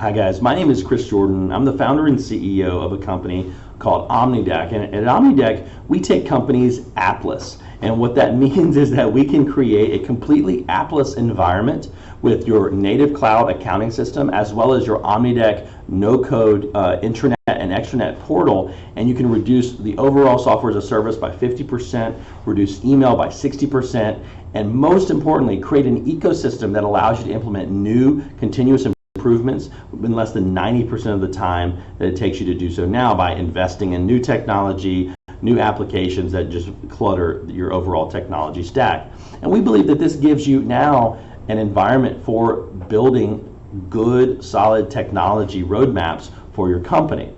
Hi guys, my name is Chris Jordan. I'm the founder and CEO of a company called Omnideck. And at Omnideck, we take companies appless. And what that means is that we can create a completely appless environment with your native cloud accounting system, as well as your Omnideck no-code intranet and extranet portal. And you can reduce the overall software as a service by 50%, reduce email by 60%, and most importantly, create an ecosystem that allows you to implement new continuous improvements in less than 90% of the time that it takes you to do so now by investing in new technology, new applications that just clutter your overall technology stack. And we believe that this gives you now an environment for building good, solid technology roadmaps for your company.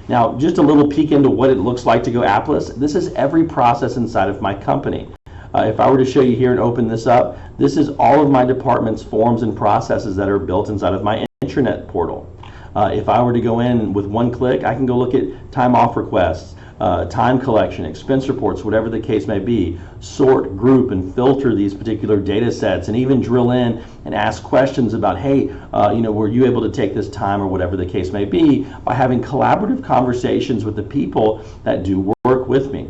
Now, just a little peek into what it looks like to go appless. This is every process inside of my company. If I were to show you here and open this up, this is all of my department's forms and processes that are built inside of my intranet portal. If I were to go in with one click, I can go look at time off requests, time collection, expense reports, whatever the case may be, sort, group, and filter these particular data sets, and even drill in and ask questions about, hey, were you able to take this time or whatever the case may be, by having collaborative conversations with the people that do work with me.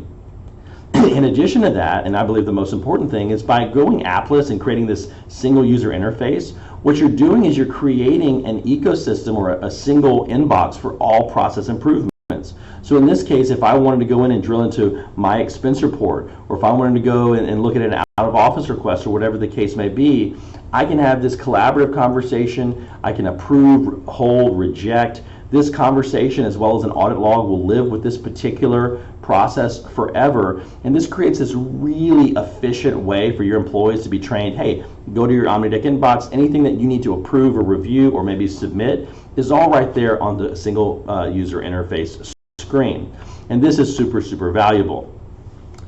In addition to that, and I believe the most important thing, is by going appless and creating this single user interface, what you're doing is you're creating an ecosystem or a single inbox for all process improvements. So in this case, if I wanted to go in and drill into my expense report, or if I wanted to go and look at an out of office request or whatever the case may be, I can have this collaborative conversation. I can approve, hold, reject. This conversation, as well as an audit log, will live with this particular process forever. And this creates this really efficient way for your employees to be trained. Hey, go to your Omnideck inbox. Anything that you need to approve or review or maybe submit is all right there on the single user interface screen. And this is super, super valuable.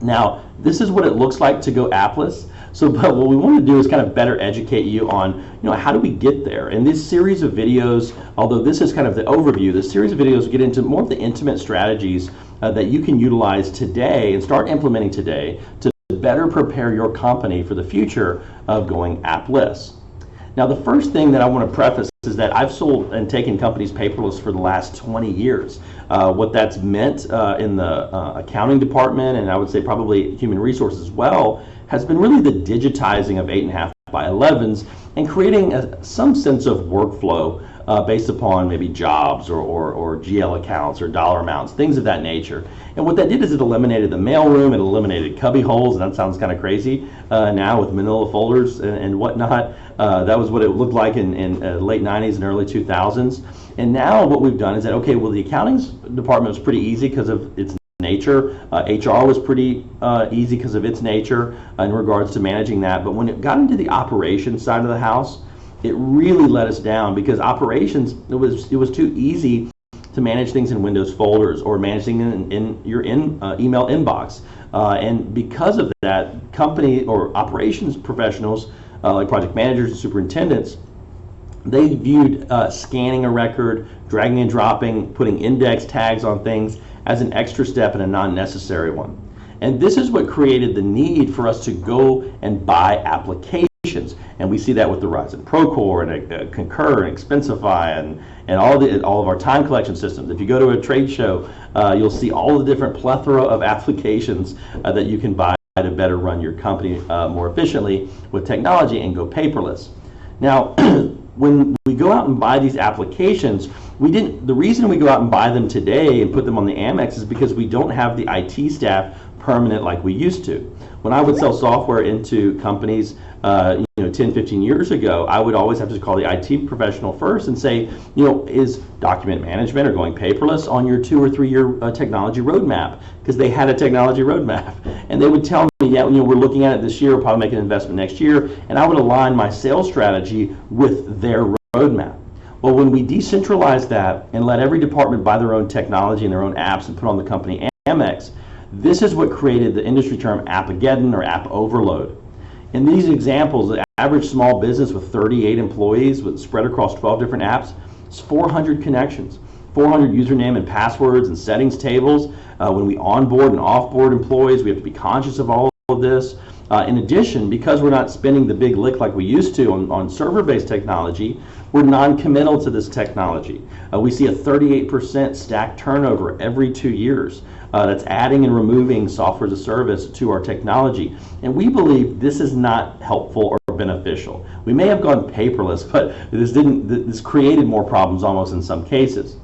Now, this is what it looks like to go appless. But what we want to do is kind of better educate you on, how do we get there? And this series of videos, although this is kind of the overview, this series of videos get into more of the intimate strategies that you can utilize today and start implementing today to better prepare your company for the future of going appless. Now, the first thing that I want to preface is that I've sold and taken companies paperless for the last 20 years. What that's meant in the accounting department, and I would say probably human resources as well, has been really the digitizing of 8.5 by 11s and creating some sense of workflow based upon maybe jobs or GL accounts or dollar amounts, things of that nature. And what that did is it eliminated the mailroom, it eliminated cubby holes, and that sounds kind of crazy now with manila folders and whatnot. That was what it looked like in late 90s and early 2000s. And now what we've done is that, okay, well, the accounting department was pretty easy because of its nature. HR was pretty easy because of its nature in regards to managing that. But when it got into the operations side of the house, it really let us down because operations, it was too easy to manage things in Windows folders or managing in your email inbox. And because of that, company or operations professionals like project managers and superintendents, they viewed scanning a record, dragging and dropping, putting index tags on things as an extra step and a non-necessary one. And this is what created the need for us to go and buy applications. And we see that with the rise in Procore and Concur and Expensify and all of our time collection systems. If you go to a trade show, you'll see all the different plethora of applications that you can buy to better run your company more efficiently with technology and go paperless. Now, when we go out and buy these applications, the reason we go out and buy them today and put them on the Amex is because we don't have the IT staff permanent like we used to. When I would sell software into companies 10, 15 years ago, I would always have to call the IT professional first and say, is document management or going paperless on your 2 or 3 year technology roadmap? Because they had a technology roadmap. And they would tell me, yeah, we're looking at it this year, we'll probably make an investment next year, and I would align my sales strategy with their roadmap. Well, when we decentralize that and let every department buy their own technology and their own apps and put on the company Amex, this is what created the industry term Appageddon or app overload. In these examples, the average small business with 38 employees spread across 12 different apps, it's 400 connections, 400 username and passwords and settings tables. When we onboard and offboard employees, we have to be conscious of all of this. In addition, because we're not spending the big lick like we used to on server-based technology, We're non-committal to this technology. We see a 38% stack turnover every 2 years. That's adding and removing software as a service to our technology. And we believe this is not helpful or beneficial. We may have gone paperless, but this created more problems almost in some cases.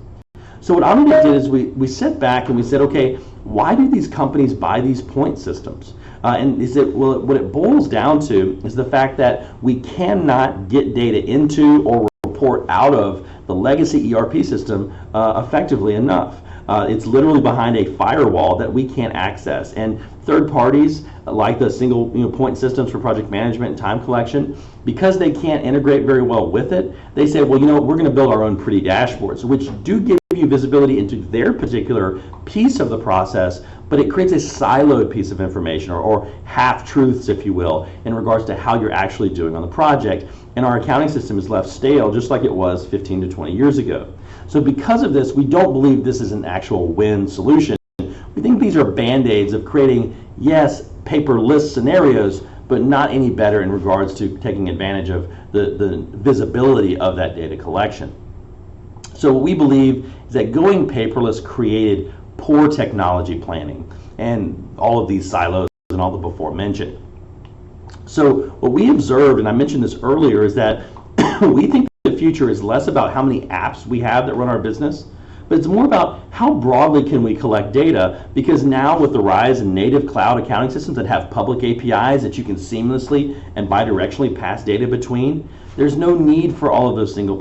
So what Omnideck did is we sat back and we said, okay, why do these companies buy these point systems? What it boils down to is the fact that we cannot get data into or report out of the legacy ERP system effectively enough. It's literally behind a firewall that we can't access. And third parties, like the single point systems for project management and time collection, because they can't integrate very well with it, they say, well, we're going to build our own pretty dashboards, which do give you visibility into their particular piece of the process, but it creates a siloed piece of information, or half-truths, if you will, in regards to how you're actually doing on the project. And our accounting system is left stale, just like it was 15 to 20 years ago. So because of this, we don't believe this is an actual win solution. We think these are band-aids of creating, yes, paperless scenarios, but not any better in regards to taking advantage of the visibility of that data collection. So what we believe is that going paperless created poor technology planning and all of these silos and all the before mentioned. So what we observed, and I mentioned this earlier, is that we think the future is less about how many apps we have that run our business, but it's more about how broadly can we collect data, because now with the rise in native cloud accounting systems that have public APIs that you can seamlessly and bidirectionally pass data between, there's no need for all of those single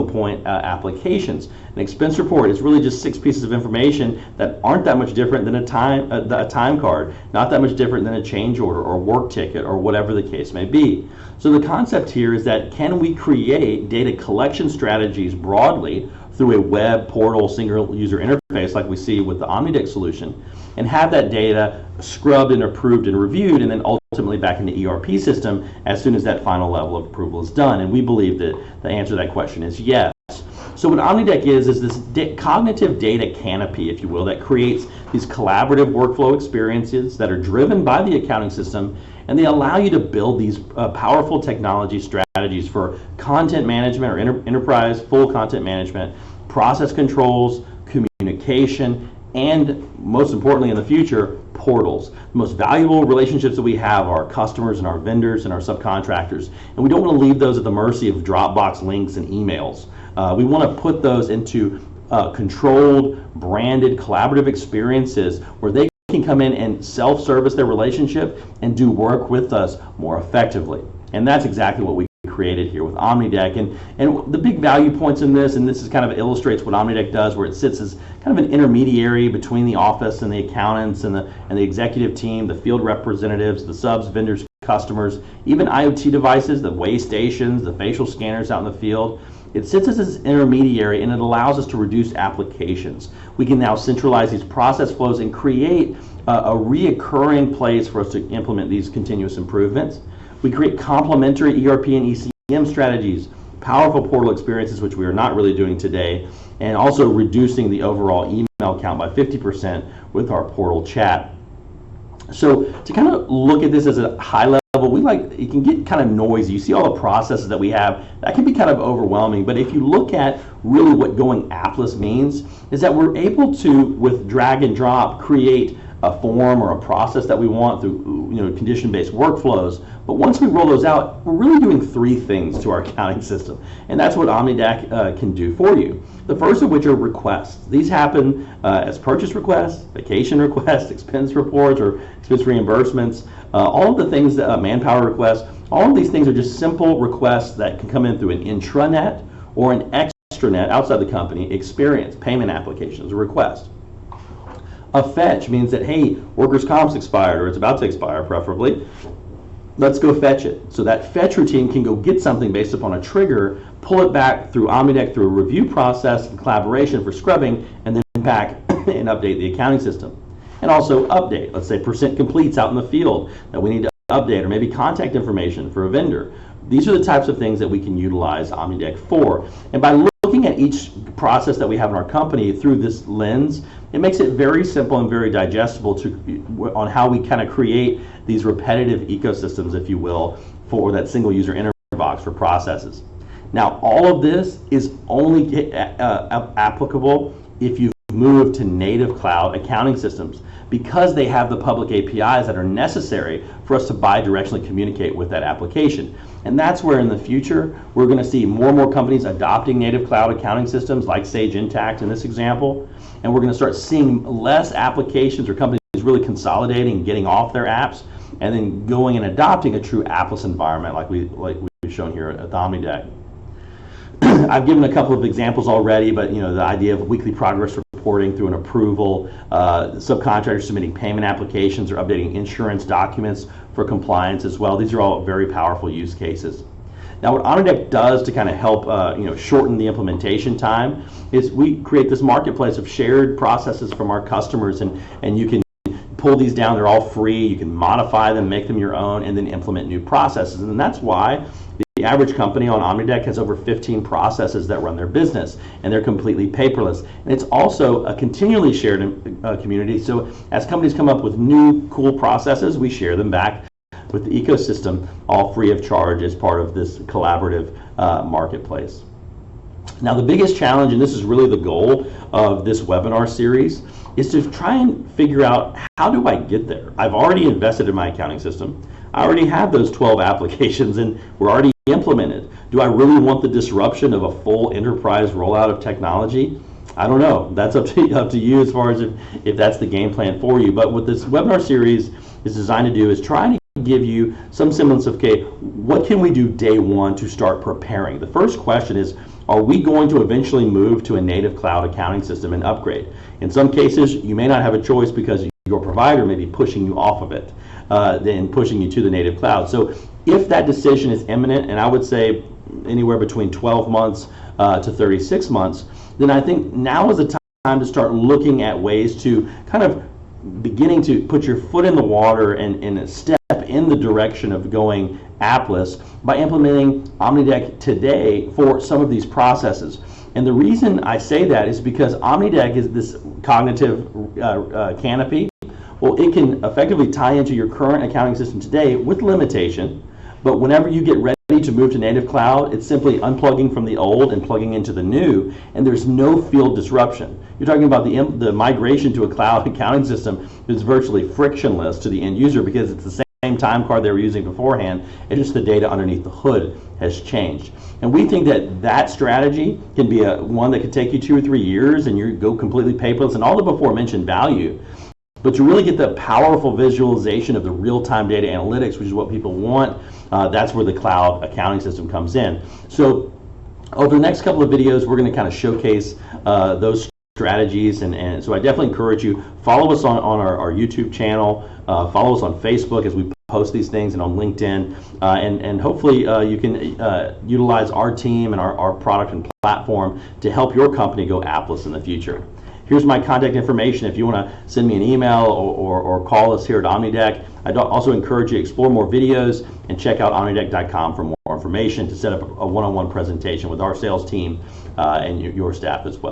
point applications. An expense report is really just 6 pieces of information that aren't that much different than a time card, not that much different than a change order or work ticket or whatever the case may be. So the concept here is that, can we create data collection strategies broadly through a web portal single user interface like we see with the Omnideck solution, and have that data scrubbed and approved and reviewed, and then ultimately back in the ERP system as soon as that final level of approval is done? And we believe that the answer to that question is yes. So what Omnideck is this cognitive data canopy, if you will, that creates these collaborative workflow experiences that are driven by the accounting system, and they allow you to build these powerful technology strategies for content management or enterprise full content management, process controls, communication, and most importantly in the future, portals. The most valuable relationships that we have are our customers and our vendors and our subcontractors, and we don't want to leave those at the mercy of Dropbox links and emails. We want to put those into controlled, branded, collaborative experiences where they can come in and self-service their relationship and do work with us more effectively. And that's exactly what we created here with Omnideck. And the big value points in this, and this is kind of illustrates what Omnideck does, where it sits as kind of an intermediary between the office and the accountants and the executive team, the field representatives, the subs, vendors, customers, even IoT devices, the weigh stations, the facial scanners out in the field. It sits as this intermediary, and it allows us to reduce applications. We can now centralize these process flows and create a reoccurring place for us to implement these continuous improvements. We create complementary ERP and ECM strategies, powerful portal experiences, which we are not really doing today, and also reducing the overall email count by 50% with our portal chat. So to kind of look at this as a high level, it can get kind of noisy. You see all the processes that we have, that can be kind of overwhelming. But if you look at really what going appless means, is that we're able to, with drag and drop, create a form or a process that we want through condition-based workflows. But once we roll those out, we're really doing 3 things to our accounting system, and that's what Omnideck can do for you. The first of which are requests. These happen as purchase requests, vacation requests, expense reports or expense reimbursements, all of the things, manpower requests. All of these things are just simple requests that can come in through an intranet or an extranet outside the company experience, payment applications, a request. A fetch means that, hey, workers' comp's expired, or it's about to expire preferably. Let's go fetch it. So that fetch routine can go get something based upon a trigger, pull it back through Omnideck through a review process and collaboration for scrubbing, and then back and update the accounting system. And also update, let's say percent completes out in the field that we need to update, or maybe contact information for a vendor. These are the types of things that we can utilize Omnideck for. And by looking at each process that we have in our company through this lens, it makes it very simple and very digestible on how we kind of create these repetitive ecosystems, if you will, for that single user inbox for processes. Now, all of this is only applicable if you've moved to native cloud accounting systems, because they have the public APIs that are necessary for us to bidirectionally communicate with that application. And that's where in the future we're going to see more and more companies adopting native cloud accounting systems like Sage Intacct in this example, and we're going to start seeing less applications or companies really consolidating, getting off their apps, and then going and adopting a true appless environment like we've shown here at the Omnideck. I've given a couple of examples already, but the idea of weekly progress reporting through an approval, subcontractors submitting payment applications or updating insurance documents for compliance as well. These are all very powerful use cases. Now, what Omnideck does to kind of help shorten the implementation time is we create this marketplace of shared processes from our customers, and you can pull these down. They're all free. You can modify them, make them your own, and then implement new processes. And that's why the average company on Omnideck has over 15 processes that run their business, and they're completely paperless. And it's also a continually shared community. So as companies come up with new cool processes, we share them back with the ecosystem, all free of charge as part of this collaborative marketplace. Now, the biggest challenge, and this is really the goal of this webinar series, is to try and figure out, how do I get there? I've already invested in my accounting system. I already have those 12 applications and we're already implemented. Do I really want the disruption of a full enterprise rollout of technology? I don't know. That's up to you as far as if that's the game plan for you. But what this webinar series is designed to do is try to give you some semblance of, okay, what can we do day one to start preparing? The first question is, are we going to eventually move to a native cloud accounting system and upgrade? In some cases, you may not have a choice because your provider may be pushing you off of it, then pushing you to the native cloud. So if that decision is imminent, and I would say anywhere between 12 months to 36 months, then I think now is the time to start looking at ways to kind of beginning to put your foot in the water and step in the direction of going appless by implementing Omnideck today for some of these processes. And the reason I say that is because Omnideck is this cognitive canopy. Well, it can effectively tie into your current accounting system today with limitation, but whenever you get ready to move to native cloud, it's simply unplugging from the old and plugging into the new, and there's no field disruption. You're talking about the migration to a cloud accounting system is virtually frictionless to the end user because it's the same time card they were using beforehand. It's just the data underneath the hood has changed. And we think that that strategy can be one that could take you 2 or 3 years and you go completely paperless and all the before mentioned value. But to really get the powerful visualization of the real-time data analytics, which is what people want, that's where the cloud accounting system comes in. So over the next couple of videos, we're going to kind of showcase those strategies, and so I definitely encourage you, follow us on our YouTube channel, follow us on Facebook as we post these things, and on LinkedIn, and hopefully you can utilize our team and our product and platform to help your company go appless in the future. Here's my contact information if you want to send me an email or call us here at Omnideck. I'd also encourage you to explore more videos and check out omnideck.com for more information to set up a one-on-one presentation with our sales team and your staff as well.